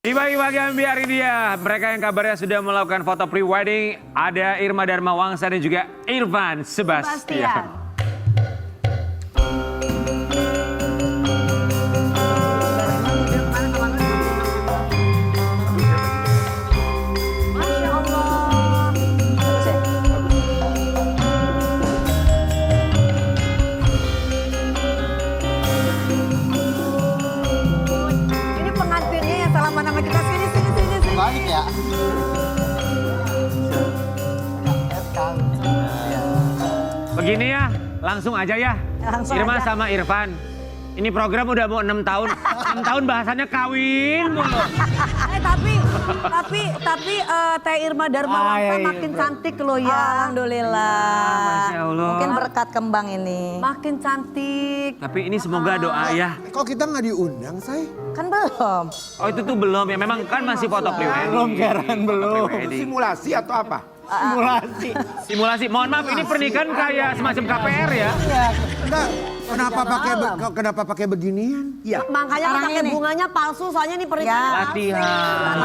Di bagian biar dia, mereka yang kabarnya sudah melakukan foto pre-wedding, ada Irma Dharma Wangsa dan juga Irfan Sebastian. Balik ya. Begini ya, langsung aja ya. Langsung Irma aja. sama Irfan. Ini program udah mau 6 tahun. 6 tahun bahasannya kawin mulu. Tapi Teh Irma Dharma Wangsa makin cantik loh ya. Alhamdulillah. Masya Allah. Mungkin berkat kembang ini. Makin cantik. Tapi ini semoga doa ya. Kok kita nggak diundang, Say? Kan belum. Oh itu tuh belum ya, memang kan masih foto pre-wedding. Belum, Karen, belum. Pre-wedding. Simulasi atau apa? Simulasi. Simulasi, mohon maaf ini pernikahan kayak semacam KPR ya. Enggak. Kenapa pakai beginian? Iya. Makanya Sekarang pakai ini. bunganya palsu, soalnya ini pernikahan. Latihan.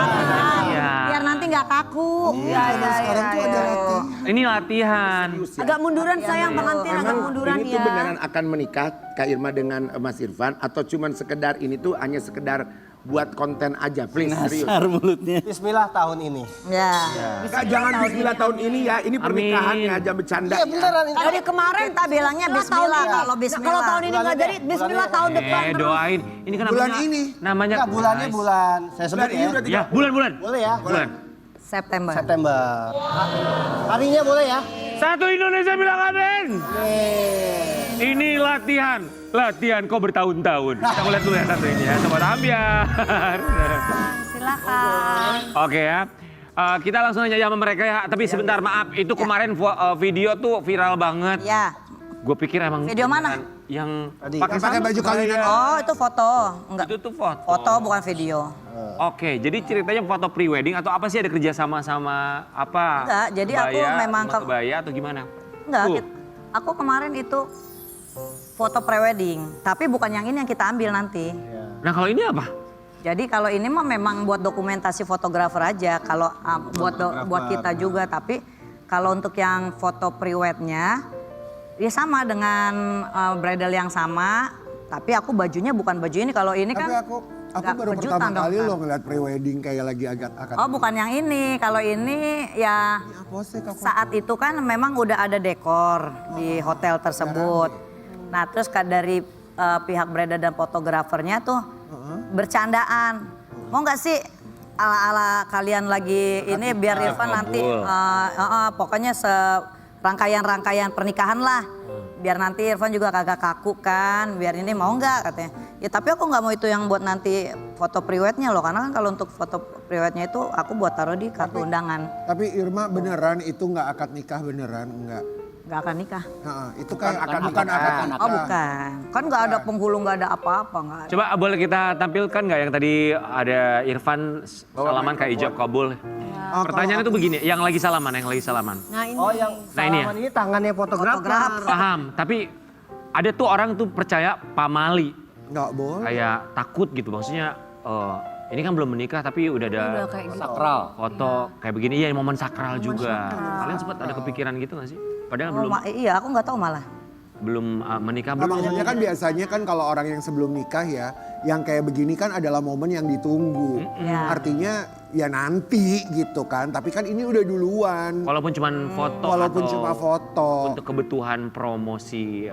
Biar nanti nggak kaku. Sekarang tuh ada latihan. Ini latihan. Agak munduran sayang pengantin, agak Emang munduran ini tuh ya. beneran akan menikah Kak Irma dengan Mas Irfan atau cuman sekedar ini tuh hanya sekedar buat konten aja, please serius. mulutnya. Bismillah tahun ini. Ya. Kak jangan bismillah tahun ini ya, ini pernikahannya aja bercanda. Iya beneran ini. Dari kemarin Kita bilangnya bismillah kalau bismillah. Kalau tahun ini nggak jadi, bismillah tahun depan terus. Doain. Ini kan Bulan namanya, ini. namanya Enggak, bulannya guys. bulan. Saya sebut Bulan ini ya. udah Ya, bulan-bulan. Boleh ya? Bulan. September. September. Harinya boleh ya? Satu Indonesia bilang amin. Ini latihan. Latihan kok bertahun-tahun. Kita mau lihat dulu ya satu ini ya, Sobat Ambiar. Silakan. Oke ya. Kita langsung aja sama mereka ya. Tapi sebentar maaf, itu kemarin video tuh viral banget. Ya. Gue pikir emang Video mana? Yang Tadi. pakai Pakai baju kawinan. Oh itu foto. Enggak. Itu tuh foto. Foto bukan video. Oke, jadi ceritanya foto pre-wedding atau apa sih, ada kerja sama apa? Enggak, jadi aku Kebaya, memang rumah kebaya atau gimana? Enggak. Tuh. Aku kemarin itu foto prewedding. Tapi bukan yang ini yang kita ambil nanti. Nah kalau ini apa? Jadi kalau ini mah memang buat dokumentasi fotografer aja. Kalau buat kita juga. Tapi kalau untuk yang foto pre-wednya, ya sama dengan bridal yang sama. Tapi aku bajunya bukan baju ini. Kalau ini Tapi kan aku nggak baru kejutan pertama dong, kali kan? loh ngeliat pre-wedding kayak lagi akan. Oh bukan yang ini. Kalau ini ya Apa sih Kak? saat itu kan memang udah ada dekor di hotel tersebut. Nah terus dari pihak bridal dan fotografernya tuh bercandaan. Mau nggak sih ala-ala kalian lagi ini biar Irfan nanti pokoknya rangkaian pernikahan lah. Biar nanti Irfan juga kagak kaku kan, biar ini mau nggak katanya. Ya tapi aku nggak mau itu yang buat nanti foto pre-wednya loh, karena kan kalau untuk foto pre-wednya itu aku buat taruh di kartu undangan. Tapi Irma beneran itu nggak akad nikah beneran enggak? Nggak akan nikah. Itu kayak bukan akad nikah. Oh bukan, kan nggak ada penghulu, nggak ada apa-apa. Nggak ada. Coba boleh kita tampilkan nggak yang tadi ada Irfan salaman kayak ijab kabul. Pertanyaannya tuh begini, yang lagi salaman. Nah ini. Oh yang Nah, ini ya. salaman ini tangannya fotografer. Paham, tapi ada tuh orang tuh percaya pamali. Nggak boleh. Kayak takut gitu, maksudnya ini kan belum menikah tapi udah ada Udah kayak gitu. Sakral. foto kayak begini, ya momen sakral juga. Kalian sempat ada kepikiran gitu gak sih? Padahal belum Iya aku nggak tahu malah. menikah Nah, belum. maksudnya kan biasanya kan kalau orang yang sebelum nikah ya, yang kayak begini kan adalah momen yang ditunggu. Ya. Artinya ya nanti gitu kan, tapi kan ini udah duluan. Walaupun cuma foto Walaupun atau cuma foto. untuk kebutuhan promosi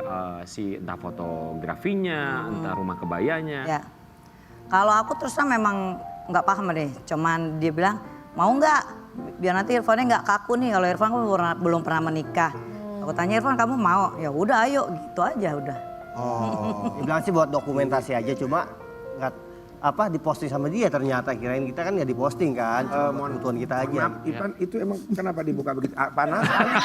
si entah fotografinya, entah rumah kebayanya. Ya. Kalau aku terus terang memang nggak paham deh. Cuman dia bilang mau nggak biar nanti Irfannya nggak kaku nih. Kalau Irfan kan belum pernah menikah. Aku tanya Irfan kamu mau? Ya udah ayo gitu aja udah. Oh. Dia bilang sih buat dokumentasi aja, cuma nggak diposting sama dia, ternyata kirain kita kan ya diposting kan, cuma kebutuhan kita aja. Maaf, Irfan itu emang kenapa dibuka begitu? Panas? Panas.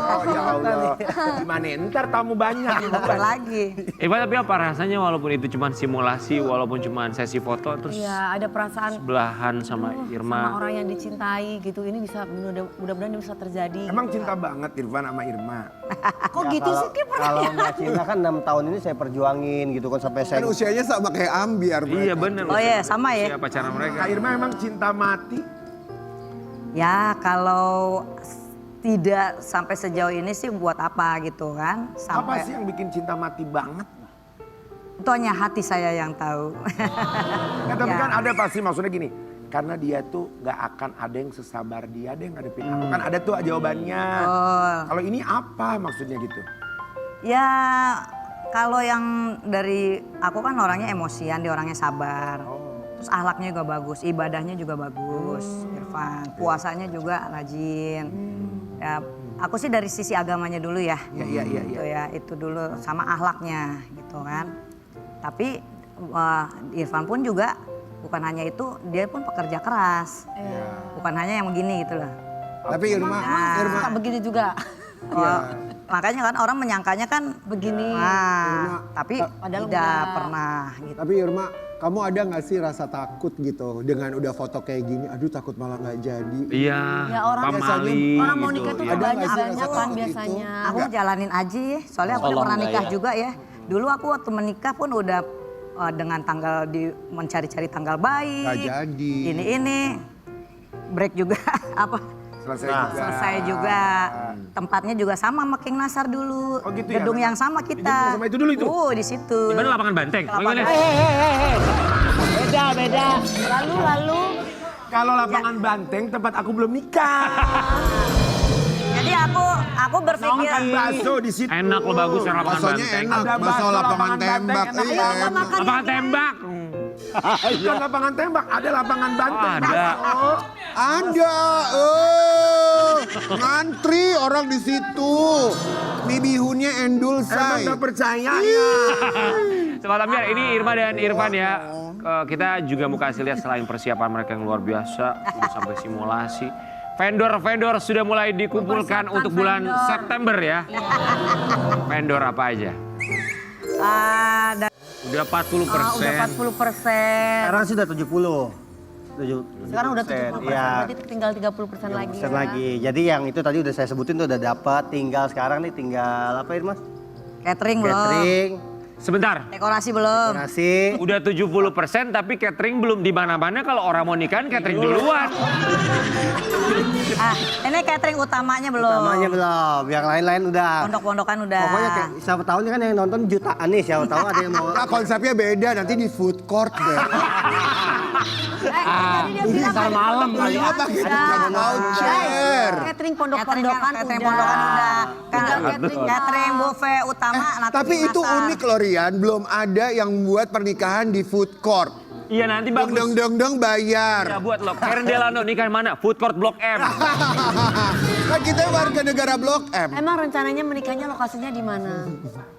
Oh ya Allah. Gimana ntar tamu banyak. Apa lagi? Tapi apa rasanya walaupun itu cuma simulasi, walaupun cuma sesi foto terus Iya ada perasaan sebelahan sama sama Irma. orang yang dicintai gitu. Ini bisa mudah-mudahan ini bisa terjadi. Emang cinta banget Irfan sama Irma. Kok Ya, gitu sih Ki? Kalau Mbak Cinta kan 6 tahun ini saya perjuangin gitu kan sampai saya Kan usianya sama kayak Ambiar. Iya bener. Oh iya, sama ya. Siapa pacaran mereka? Kak Irma emang cinta mati? Ya kalau tidak sampai sejauh ini sih buat apa gitu kan. Apa Sampai sih yang bikin cinta mati banget? itu hanya hati saya yang tahu. Ya, tapi Ya. kan ada pasti maksudnya gini. Karena dia tuh gak akan ada yang sesabar dia deh ngadepin aku. Kan ada tuh jawabannya. Oh. Kalau ini apa maksudnya gitu? Ya kalau yang dari aku kan orangnya emosian, dia orangnya sabar. Terus akhlaknya juga bagus, ibadahnya juga bagus, Irfan. Puasanya juga rajin. Ya, aku sih dari sisi agamanya dulu ya. Iya. Gitu ya, itu dulu sama akhlaknya gitu kan. Tapi Irfan pun juga bukan hanya itu, dia pun pekerja keras. Bukan hanya yang begini gitu loh. Tapi Irma, Suka begini juga. Oh, makanya kan orang menyangkanya kan Begini. nah, tapi Padahal tidak enggak. pernah gitu. tapi Irma, kamu ada nggak sih rasa takut gitu dengan udah foto kayak gini? Aduh takut malah nggak jadi. Iya. Ya, orang pamali Orang mau gitu, nikah tuh iya. Ada nggak sih banyak-banyak rasa kan takut itu? biasanya. Aku jalanin aja ya, soalnya aku udah Tolong pernah nggak nikah ya? juga ya. Dulu aku waktu menikah pun udah dengan tanggal mencari-cari tanggal baik. Nggak jadi. Ini break juga apa? Selesai juga. Tempatnya juga sama sama King Nasar dulu. Oh gitu ya? Gedung yang sama kita. Sama itu dulu itu? Di situ. Di mana lapangan banteng? Lapangan- Beda. Lalu Kalau lapangan banteng tempat aku belum nikah. Jadi aku berpikir Makan bakso di situ. Enak loh, bagus yang lapangan Baksonya banteng. enak, Ada bakso bakso lapangan lapangan tembak. banteng, Iya, enak. enak. Lapangan tembak. Bukan lapangan tembak, ada lapangan banteng. Oh, ada. Bakso. Ada, ngantri orang di situ. Mie bihunnya endul Emang say. gak percaya ya? Sobat Ambiar, ini Irma dan Irfan ya. Kita juga mau kasih lihat selain persiapan mereka yang luar biasa, sampai simulasi. Vendor-vendor sudah mulai dikumpulkan untuk bulan September ya. Vendor apa aja? Udah 40%. udah 40%. Sekarang sudah 70. sekarang udah 70%, Iya. berarti tinggal 30% lagi. Persen Ya. lagi. Jadi yang itu tadi udah saya sebutin tuh udah dapat. Tinggal sekarang nih tinggal apa Irma? Catering belum. Catering, Sebentar. Dekorasi belum. nasi. Udah 70% tapi catering belum di mana-mana. Kalau orang mau nikahan catering duluan. Ini catering utamanya belum. Namanya belum. Yang lain-lain udah. Pondok-pondokan udah. Pokoknya kayak siapa tahu nih kan yang nonton jutaan nih. Siapa tahu ada yang mau. Nah, konsepnya beda, nanti di food court deh. Jadi dia bilang Ntar malam kali ya. Pakai voucher. catering Catering pondok-pondokan catering udah. pondokan udah. Tinggal Kan catering catering buffet utama nanti Tapi itu masak. unik loh Rian, belum ada yang buat pernikahan di food court. Iya nanti Deng bagus. deng deng Ya bayar. buat lo. Karen Delano nikah mana? Food court Blok M. Kan kita warga negara Blok M. Emang rencananya menikahnya lokasinya di mana?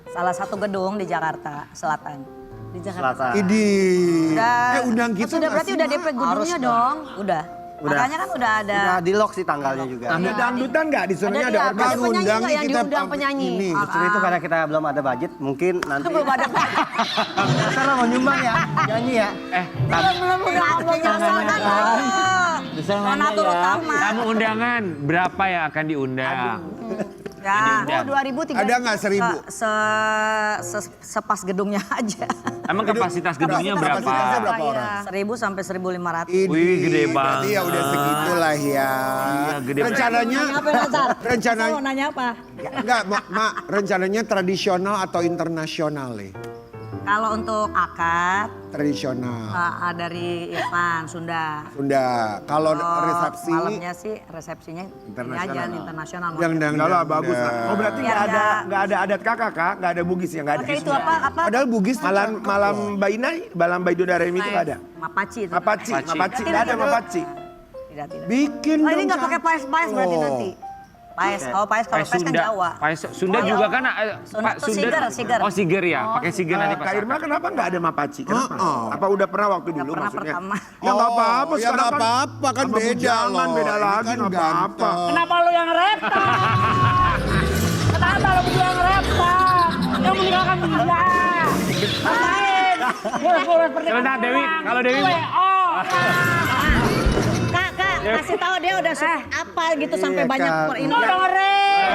Salah satu gedung di Jakarta Selatan. Di Jakarta. Selatan. Idih. Udah. Undang kita Sudah nggak berarti sih, udah Ma? DP gedungnya dong. Udah. Udah. Makanya kan udah ada. Udah di lock sih tanggalnya juga. Ada dangdutan nggak di sana? Ada Ada organ. penyanyi undang nggak nih yang kita diundang penyanyi? ini. Justru itu karena kita belum ada budget, mungkin nanti. Belum ada. Ntar lah mau nyumbang ya, nyanyi ya. Belum udah nyosol kan. Bisa nanya Donatur ya. utama. Tamu undangan berapa yang akan diundang? Ya. Diundang. 2003. Ada nggak 1000? Sepas gedungnya aja. Emang kapasitas gedungnya berapa? Kapasitasnya berapa orang? 1000 sampai 1500. Idih, Wih, gede berarti ya udah banget. segitulah ya. Iya, gede Rencananya, rencananya, Mau nanya apa? enggak, Mak, rencananya tradisional atau internasional nih? Kalau untuk akad Tradisional. dari Irfan Sunda. Sunda. Kalau Kalau resepsi malamnya sih resepsinya ini aja internasional. yang Enggak lah, bagus lah. Oh berarti Biar nggak ada adat kakak kak, nggak ada bugis ya, nggak ada. Oke itu apa? Padahal Bugis tuh Malam cakep malam loh. Bainai, malam Baidodaremi itu nggak ada. Mapaci itu. Mapaci, Mapaci. mapaci, nggak ada mapaci. Tidak. Bikin Oh ini dong, nggak pakai paes-paes berarti Oh. nanti. Paes. Oh paes kalau paes kan Jawa. Paes Sunda juga kan Sunda tuh siger. Oh siger ya, pakai siger nanti Kak pas. Irma kenapa nggak ada mapaci? Kenapa? Apa udah pernah waktu dulu pernah maksudnya? pertama. Ya nggak apa-apa, ya sekarang nggak apa-apa kan sama beda bujangan loh. beda Ini lagi, kan nggak apa-apa. ganteng. Kenapa lu yang repot? Kenapa lu berdua yang repot? Yang meninggalkan dia. Ngapain? Gue Sebentar Dewi, kalau Dewi Kak, kasih tahu dia udah apa gitu sampai Iya, banyak Kak. per ini. Lu dengerin.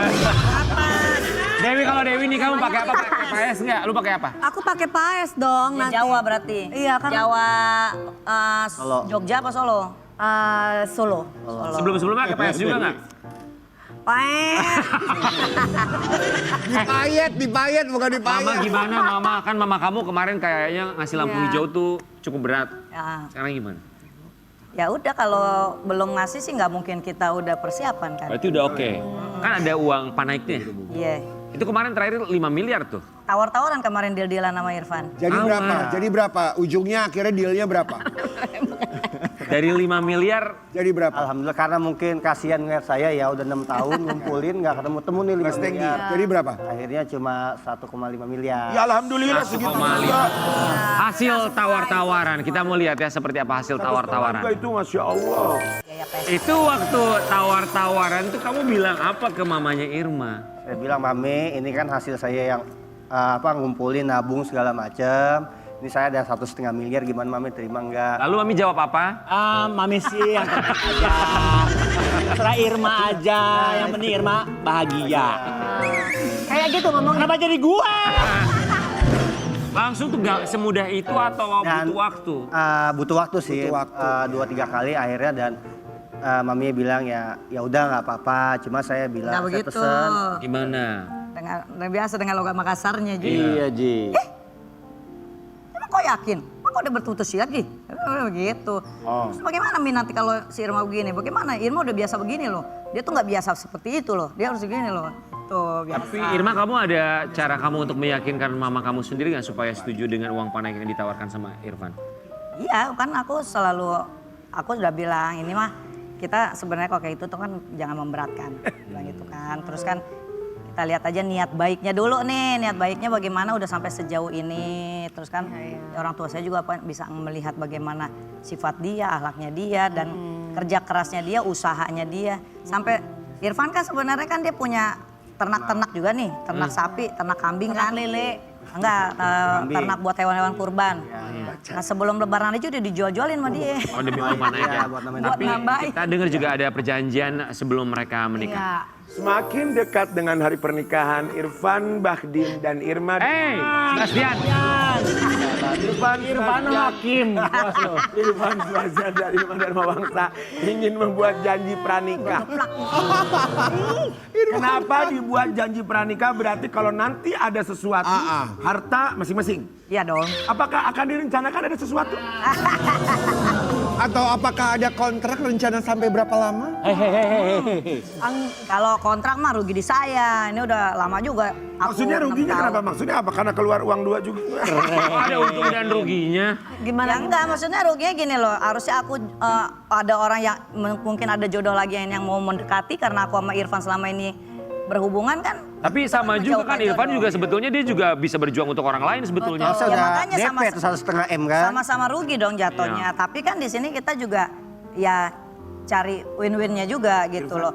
Apa? Dewi, kalau Dewi nih kamu pakai apa? Pakai paes nggak? Lu pakai apa? Aku pakai paes dong Ya, nanti. Jawa berarti. Iya, kan. Jawa Solo. Jogja apa Solo? Solo. Sebelum-sebelumnya pakai paes juga nggak? Paes. Dipayet bukan dipayet. Mama gimana Mama? Kan Mama kamu kemarin kayaknya ngasih lampu Iya. hijau tuh cukup berat. Ya. Sekarang gimana? Ya udah kalau belum ngasih sih nggak mungkin kita udah persiapan kan. Berarti udah oke. Kan ada uang panaiknya. Iya. Itu kemarin terakhir 5 miliar tuh. Tawar-tawaran kemarin deal-dealan sama Irfan. Jadi berapa? Jadi berapa? Ujungnya akhirnya dealnya berapa? Dari 5 miliar Jadi berapa? Alhamdulillah karena mungkin kasihan ngeliat saya ya udah 6 tahun ngumpulin nggak ketemu-temu nih 5 Mas Tenggi. miliar. Jadi berapa? Akhirnya cuma 1,5 miliar. Ya alhamdulillah segitu 1,5. juga. hasil tawar-tawaran. Kita mau lihat ya seperti apa hasil tawar-tawaran. Itu Masya Allah. Ya, pes. Itu waktu tawar-tawaran tuh kamu bilang apa ke mamanya Irma? Saya bilang, Mami, ini kan hasil saya yang ngumpulin, nabung segala macem. Ini saya ada 1,5 miliar, gimana Mami terima nggak? Lalu Mami jawab apa? Mami sih yang tenang aja. Terserah Irma aja, yang penting Irma bahagia. Kayak gitu ngomong. Kenapa jadi gua? Langsung tuh gak semudah itu atau Dan, butuh waktu? Butuh waktu sih, Butuh waktu. 2-3 kali akhirnya dan Mami bilang ya udah nggak apa-apa. Cuma saya bilang Nggak saya begitu. pesen. Gimana? Dengan biasa dengan logat Makassarnya Ji. Iya Ji. Emang kok yakin? Emang kok udah bertutus lagi? Begitu. Terus bagaimana Mi nanti kalau si Irma begini? Bagaimana? Irma udah biasa begini loh. Dia tuh nggak biasa seperti itu loh. Dia harus begini loh. Tuh biasa. Tapi Irma, kamu ada cara kamu untuk meyakinkan mama kamu sendiri nggak supaya setuju dengan uang panaik yang ditawarkan sama Irfan? Iya kan aku sudah bilang ini mah kita sebenarnya kok kayak itu tuh kan jangan memberatkan. Bilang gitu kan. Terus kan kita lihat aja niat baiknya dulu nih. Niat baiknya bagaimana udah sampai sejauh ini. Terus kan orang tua saya juga bisa melihat bagaimana sifat dia, akhlaknya dia dan kerja kerasnya dia, usahanya dia. Sampai Irfan kan sebenarnya kan dia punya ternak-ternak juga nih. Ternak sapi, ternak kambing kan. Lele. Enggak, ternak buat hewan-hewan kurban. Nah sebelum lebaran aja udah dijual-jualin sama dia. Oh demi uang panaik ya? buat nambahin. Tapi nambahin. kita dengar juga ada perjanjian sebelum mereka menikah. Iya. Semakin dekat dengan hari pernikahan Irfan, Bahdin, dan Irma. Hey, Sebastian. Irfan Hakim. Irfan Fajar dari Dharma Bangsa ingin membuat janji pranikah. Kenapa dibuat janji pranikah? Berarti kalau nanti ada sesuatu, harta masing-masing. Iya dong. Apakah akan direncanakan ada sesuatu? Atau apakah ada kontrak rencana sampai berapa lama? Kalau kontrak mah rugi di saya. Ini udah lama juga. Aku Maksudnya 6 ruginya tahun. kenapa? Maksudnya apa? Karena keluar uang 2 juga. Oh, ada untung dan ruginya. Gimana? Ya enggak, maksudnya ruginya gini loh. Harusnya aku ada orang yang mungkin ada jodoh lagi yang mau mendekati karena aku sama Irfan selama ini berhubungan kan. Tapi sama juga kan Irfan juga sebetulnya dia juga bisa berjuang untuk orang lain sebetulnya. Masa Ya, udah makanya DP sama- tuh 1,5 M kan? Sama-sama rugi dong jatuhnya. Tapi kan di sini kita juga ya cari win-winnya juga gitu loh.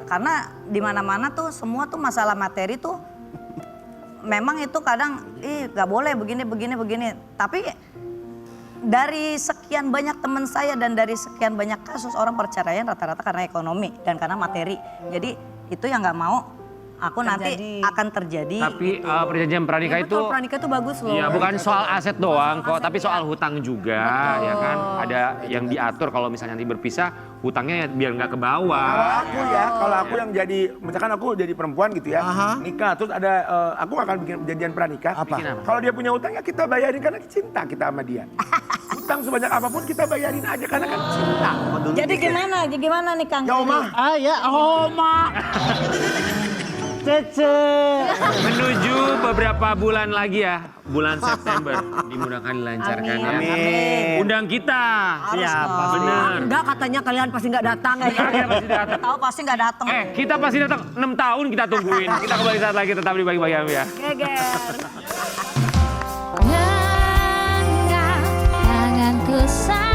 Karena di mana-mana tuh semua tuh masalah materi tuh memang itu kadang nggak boleh begini. Tapi dari sekian banyak teman saya dan dari sekian banyak kasus orang perceraian rata-rata karena ekonomi dan karena materi. Jadi itu yang nggak mau aku nanti akan terjadi. Tapi perjanjian pranikah itu Kalau pranikah tuh bagus loh. ya bukan soal aset doang kok, tapi soal hutang juga ya kan. Ada yang diatur kalau misalnya nanti berpisah hutangnya ya biar nggak ke bawah. Kalau aku yang jadi, misalkan aku jadi perempuan gitu ya, nikah terus ada, aku akan bikin perjanjian pranikah. Apa? Bikin apa? Kalau dia punya utang ya kita bayarin karena cinta kita sama dia. Utang sebanyak apapun kita bayarin aja karena kan cinta. Jadi gimana nih Kang? Ya Oma, Ya Oma. Cece. Menuju beberapa bulan lagi ya, bulan September dimudahkan dilancarkan ya. Amin. Undang kita. Siapa? Bener. Enggak, katanya kalian pasti nggak datang. Kita pasti datang. Tahu pasti nggak datang. Kita pasti datang 6 tahun kita tungguin. Kita kembali saat lagi tetap di Bagi-Bagi Ami ya. Geger. Genggam tanganku sayang.